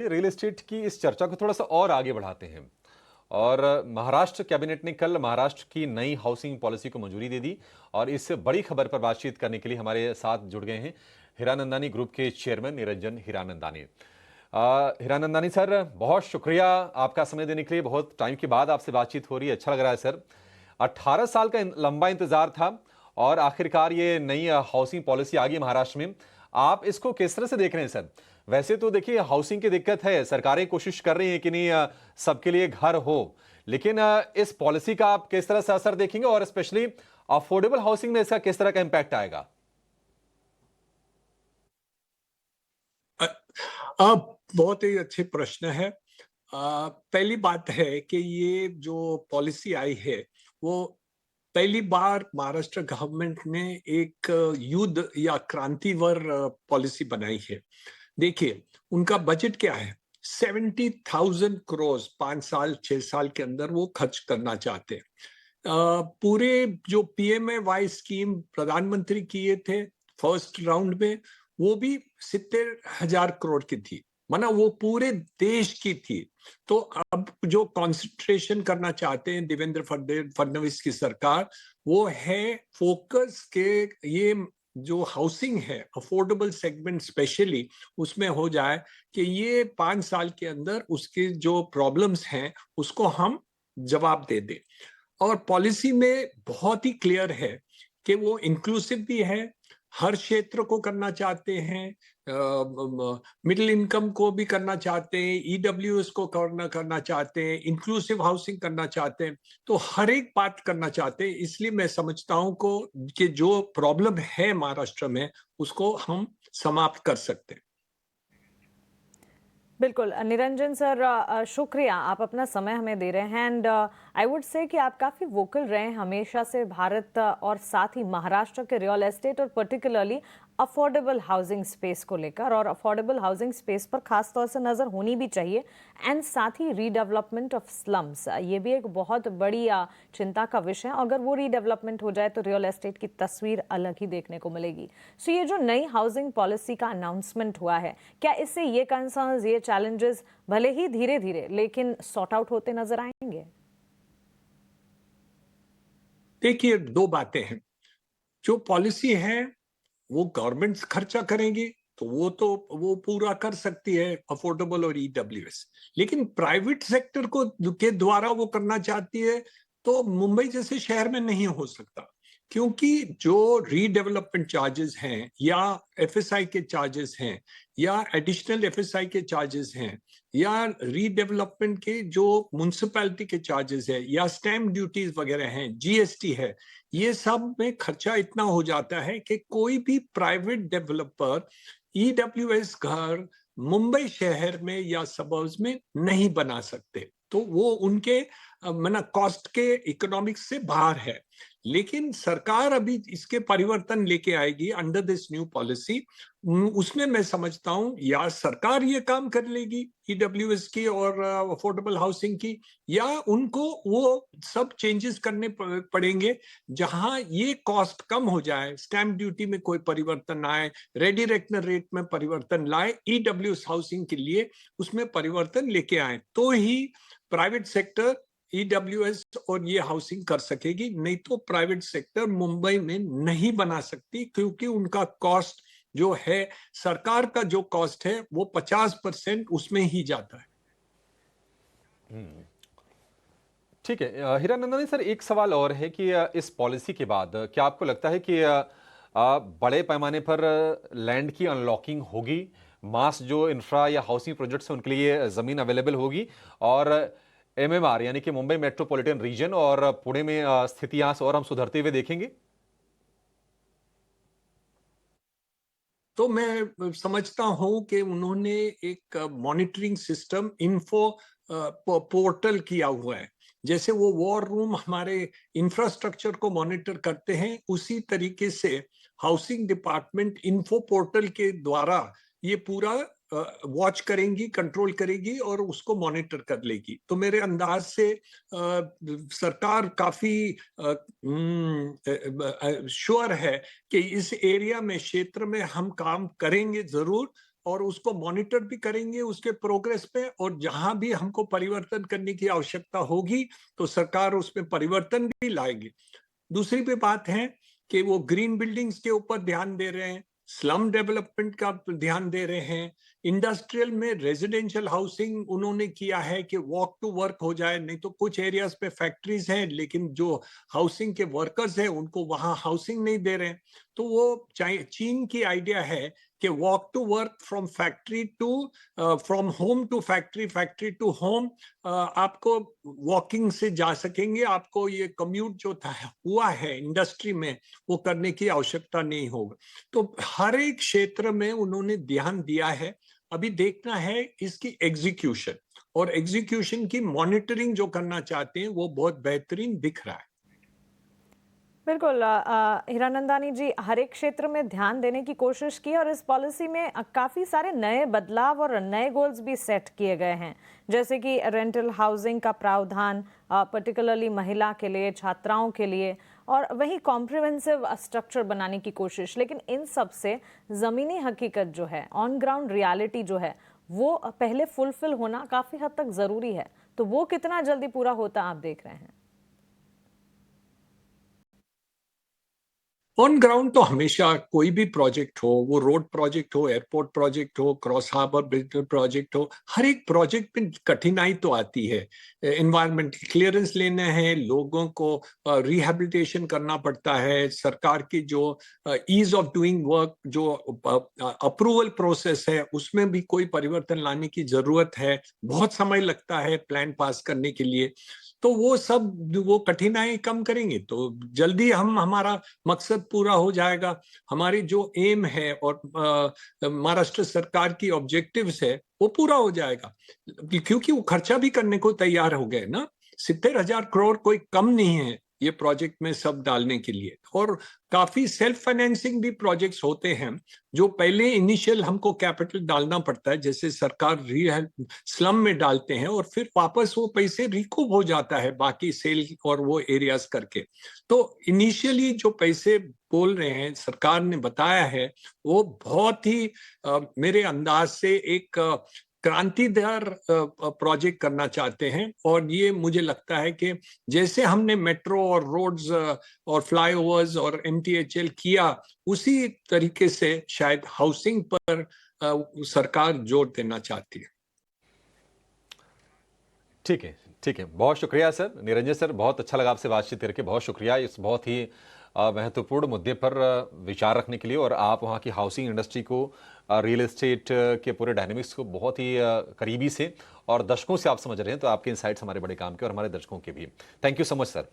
Real estate की इस चर्चा को थोड़ा सा और आगे बढ़ाते हैं। और महाराष्ट्र कैबिनेट ने कल महाराष्ट्र की नई हाउसिंग पॉलिसी को मंजूरी दे दी और इस बड़ी खबर पर बातचीत करने के लिए हमारे साथ जुड़ गए हैं हीरानंदानी ग्रुप के चेयरमैन निरंजन हीरानंदानी। हीरानंदानी सर, बहुत शुक्रिया आपका समय देने के लिए। बहुत टाइम के बाद आपसे बातचीत हो रही है, अच्छा लग रहा है सर। 18 साल का लंबा इंतजार था और आखिरकार ये नई हाउसिंग पॉलिसी आ गई महाराष्ट्र में। आप इसको किस तरह से देख रहे हैं सर? वैसे तो देखिए, हाउसिंग की दिक्कत है, सरकारें कोशिश कर रही हैं कि नहीं सबके लिए घर हो, लेकिन इस पॉलिसी का आप किस तरह से असर देखेंगे और स्पेशली अफोर्डेबल हाउसिंग में इसका किस तरह का इंपैक्ट आएगा? बहुत ही अच्छे प्रश्न है। पहली बात है कि ये जो पॉलिसी आई है वो पहली बार महाराष्ट्र गवर्नमेंट ने एक युद्ध या क्रांतिवर पॉलिसी बनाई है। देखिए, उनका बजट क्या है? 70,000 करोड़ 5 साल 6 साल के अंदर वो खर्च करना चाहते हैं। पूरे जो पीएमए स्कीम प्रधानमंत्री किए थे फर्स्ट राउंड में, वो भी 70,000 करोड़ की थी, माना वो पूरे देश की थी। तो अब जो कंसंट्रेशन करना चाहते हैं देवेंद्र फडणवीस की सरकार, वो है फोकस के ये जो हाउसिंग है अफोर्डेबल सेगमेंट स्पेशली उसमें हो जाए कि ये 5 साल के अंदर उसके जो प्रॉब्लम्स हैं उसको हम जवाब दे दें। और पॉलिसी में बहुत ही क्लियर है कि वो इंक्लूसिव भी है, हर क्षेत्र को करना चाहते हैं, मिडिल इनकम को भी करना चाहते हैं, ईडब्ल्यूएस को करना चाहते हैं, इंक्लूसिव हाउसिंग करना चाहते हैं। तो हर एक बात करना चाहते हैं। इसलिए मैं समझता हूं को कि जो प्रॉब्लम है महाराष्ट्र में उसको हम समाप्त कर सकते हैं। बिल्कुल निरंजन सर, शुक्रिया, आप अपना समय हमें दे रहे हैं। एंड आई वुड से कि आप काफ़ी वोकल रहे हैं हमेशा से भारत और साथ ही महाराष्ट्र के रियल एस्टेट और पर्टिकुलरली अफोर्डेबल हाउसिंग स्पेस को लेकर, और अफोर्डेबल हाउसिंग स्पेस पर खास तौर से नज़र होनी भी चाहिए। एंड साथ ही रीडेवलपमेंट ऑफ स्लम्स, ये भी एक बहुत बड़ी चिंता का विषय है। अगर वो रीडेवलपमेंट हो जाए तो रियल एस्टेट की तस्वीर अलग ही देखने को मिलेगी। सो ये जो नई हाउसिंग पॉलिसी का अनाउंसमेंट हुआ है, क्या इससे ये कंसर्न्स, ये चैलेंजेस भले ही धीरे धीरे लेकिन सॉर्ट आउट होते नजर आएंगे? देखिए, दो बातें हैं। जो पॉलिसी है वो गवर्नमेंट खर्चा करेंगे तो वो पूरा कर सकती है अफोर्डेबल और ईडब्ल्यूएस। लेकिन प्राइवेट सेक्टर को के द्वारा वो करना चाहती है तो मुंबई जैसे शहर में नहीं हो सकता, क्योंकि जो रीडेवलपमेंट चार्जेस हैं या एफएसआई के चार्जेस हैं या एडिशनल एफएसआई के चार्जेस हैं या रीडेवलपमेंट के जो म्युनिसिपैलिटी के चार्जेस है या स्टैम्प ड्यूटीज वगैरह हैं, जीएसटी है, ये सब में खर्चा इतना हो जाता है कि कोई भी प्राइवेट डेवलपर ईडब्ल्यूएस घर मुंबई शहर में या सबर्ब्स में नहीं बना सकते। तो वो उनके मना कॉस्ट के इकोनॉमिक्स से बाहर है। लेकिन सरकार अभी इसके परिवर्तन लेके आएगी अंडर दिस न्यू पॉलिसी। उसमें मैं समझता हूं या सरकार ये काम कर लेगी ईडब्ल्यूएस की और अफोर्डेबल हाउसिंग की, या उनको वो सब चेंजेस करने पड़ेंगे जहां ये कॉस्ट कम हो जाए, स्टैम्प ड्यूटी में कोई परिवर्तन आए, रेडी रेकनर रेट में परिवर्तन लाए, ईडब्ल्यूएस हाउसिंग के लिए उसमें परिवर्तन लेके आए, तो ही प्राइवेट सेक्टर ईडब्ल्यूएस और ये हाउसिंग कर सकेगी। नहीं तो प्राइवेट सेक्टर मुंबई में नहीं बना सकती, क्योंकि उनका कॉस्ट जो है, सरकार का जो कॉस्ट है वो 50% उसमें ही जाता है। ठीक है हीरानंदानी सर, एक सवाल और है कि इस पॉलिसी के बाद क्या आपको लगता है कि बड़े पैमाने पर लैंड की अनलॉकिंग होगी, मास जो इंफ्रा या हाउसिंग प्रोजेक्ट्स हैं उनके लिए जमीन अवेलेबल होगी, और एमएमआर यानी कि मुंबई मेट्रोपॉलिटन रीजन और पुणे में स्थितियां और हम सुधरते हुए देखेंगे? तो मैं समझता हूं कि उन्होंने एक मॉनिटरिंग सिस्टम इन्फो पोर्टल किया हुआ है। जैसे वो वॉर रूम हमारे इंफ्रास्ट्रक्चर को मॉनिटर करते हैं, उसी तरीके से हाउसिंग डिपार्टमेंट इन्फो पोर्टल के द्वारा ये पूरा वॉच करेंगी, कंट्रोल करेगी और उसको मॉनिटर कर लेगी। तो मेरे अंदाज से सरकार काफी श्योर है कि इस एरिया में, क्षेत्र में हम काम करेंगे जरूर, और उसको मॉनिटर भी करेंगे उसके प्रोग्रेस पे, और जहां भी हमको परिवर्तन करने की आवश्यकता होगी तो सरकार उसमें परिवर्तन भी लाएगी। दूसरी भी बात है कि वो ग्रीन बिल्डिंग्स के ऊपर ध्यान दे रहे हैं, स्लम डेवलपमेंट का ध्यान दे रहे हैं, इंडस्ट्रियल में रेजिडेंशियल हाउसिंग उन्होंने किया है कि वॉक टू वर्क हो जाए। नहीं तो कुछ एरियाज पे फैक्ट्रीज हैं लेकिन जो हाउसिंग के वर्कर्स हैं उनको वहां हाउसिंग नहीं दे रहे हैं। तो वो चीन की आइडिया है कि walk to work from factory to from home to factory, factory to home, आपको वॉकिंग से जा सकेंगे, आपको ये कम्यूट जो था हुआ है इंडस्ट्री में वो करने की आवश्यकता नहीं होगा। तो हर एक क्षेत्र में उन्होंने ध्यान दिया है। अभी देखना है इसकी एग्जीक्यूशन, और एग्जीक्यूशन की मॉनिटरिंग जो करना चाहते हैं वो बहुत बेहतरीन दिख रहा है। बिल्कुल हीरानंदानी जी, हर एक क्षेत्र में ध्यान देने की कोशिश की और इस पॉलिसी में काफ़ी सारे नए बदलाव और नए गोल्स भी सेट किए गए हैं, जैसे कि रेंटल हाउसिंग का प्रावधान पर्टिकुलरली महिला के लिए, छात्राओं के लिए, और वहीं कॉम्प्रिहेंसिव स्ट्रक्चर बनाने की कोशिश। लेकिन इन सब से ज़मीनी हकीकत जो है, ऑन ग्राउंड रियलिटी जो है, वो पहले फुलफिल होना काफ़ी हद तक ज़रूरी है। तो वो कितना जल्दी पूरा होता आप देख रहे हैं? ऑन ग्राउंड तो हमेशा कोई भी प्रोजेक्ट हो, वो रोड प्रोजेक्ट हो, एयरपोर्ट प्रोजेक्ट हो, क्रॉस हार्बर ब्रिज प्रोजेक्ट हो, हर एक प्रोजेक्ट में कठिनाई तो आती है। एनवायरमेंट क्लियरेंस लेना है, लोगों को रिहेबिलिटेशन करना पड़ता है, सरकार की जो ईज ऑफ डूइंग वर्क, जो अप्रूवल प्रोसेस है उसमें भी कोई परिवर्तन लाने की जरूरत है। बहुत समय लगता है प्लान पास करने के लिए। तो वो सब वो कठिनाई कम करेंगे तो जल्दी हमारा मकसद पूरा हो जाएगा। हमारी जो एम है और महाराष्ट्र सरकार की ऑब्जेक्टिव्स है वो पूरा हो जाएगा, क्योंकि वो खर्चा भी करने को तैयार हो गए ना। 70,000 करोड़ कोई कम नहीं है ये प्रोजेक्ट में सब डालने के लिए। और काफी सेल्फ फाइनेंसिंग भी प्रोजेक्ट्स होते हैं जो पहले इनिशियल हमको कैपिटल डालना पड़ता है, जैसे सरकार स्लम में डालते हैं और फिर वापस वो पैसे रिकूप हो जाता है बाकी सेल और वो एरियाज करके। तो इनिशियली जो पैसे बोल रहे हैं सरकार ने बताया है वो बहुत ही मेरे अंदाज से एक क्रांतिदार प्रोजेक्ट करना चाहते हैं। और ये मुझे लगता है कि जैसे हमने मेट्रो और रोड्स और फ्लाईओवर्स और MTHL किया, उसी तरीके से शायद हाउसिंग पर सरकार जोर देना चाहती है। ठीक है, ठीक है। बहुत शुक्रिया सर, निरंजन सर, बहुत अच्छा लगा आपसे बातचीत करके। बहुत शुक्रिया इस बहुत ही महत्वपूर्ण मुद्दे पर विचार रखने के लिए, और आप वहाँ की हाउसिंग इंडस्ट्री को, रियल एस्टेट के पूरे डायनेमिक्स को बहुत ही करीबी से और दशकों से आप समझ रहे हैं। तो आपके इनसाइट्स हमारे बड़े काम के और हमारे दर्शकों के भी। Thank you so much sir.